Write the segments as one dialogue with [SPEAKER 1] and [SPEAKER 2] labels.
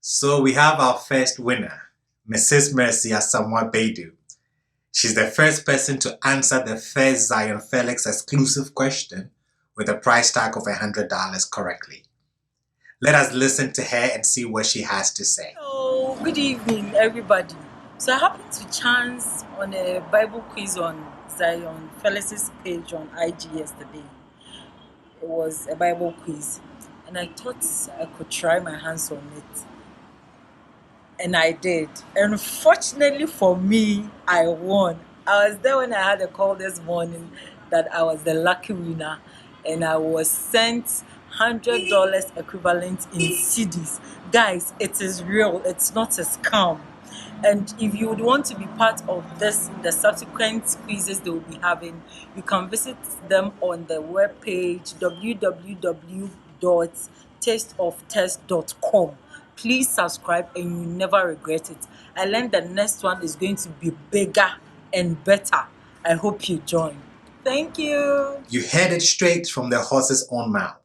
[SPEAKER 1] So we have our first winner, Mrs. Mercy Asamoah Baidu. She's the first person to answer the first Zion Felix exclusive question with a price tag of $100 correctly. Let us listen to her and see what she has to say.
[SPEAKER 2] Hello, good evening, everybody. So I happened to chance on a Bible quiz on Zion Felix's page on IG yesterday. It was a Bible quiz, and I thought I could try my hands on it. And I did. And fortunately for me, I won. I was there when I had a call this morning that I was the lucky winner, and I was sent $100 equivalent in CDs. Guys, it is real. It's not a scam. And if you would want to be part of this, the subsequent quizzes they will be having, you can visit them on the webpage www.tasteoftest.com. Please subscribe and you never regret it. I learned the next one is going to be bigger and better. I hope you join. Thank you.
[SPEAKER 1] You heard it straight from the horse's own mouth.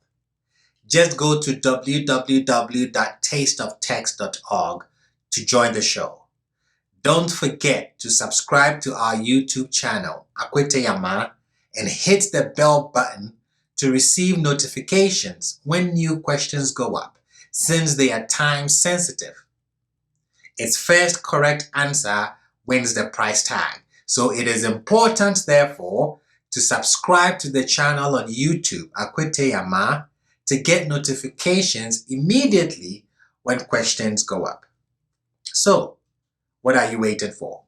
[SPEAKER 1] Just go to www.tasteoftext.org to join the show. Don't forget to subscribe to our YouTube channel, Akwetey Amaah, and hit the bell button to receive notifications when new questions go up, since they are time sensitive. Its first correct answer wins the price tag. So it is important, therefore, to subscribe to the channel on YouTube, Akwetey Amaah, to get notifications immediately when questions go up. So, what are you waiting for?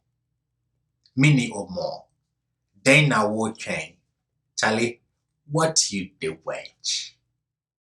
[SPEAKER 1] Mini or more? Then I will change. Charlie, what you do, wedge?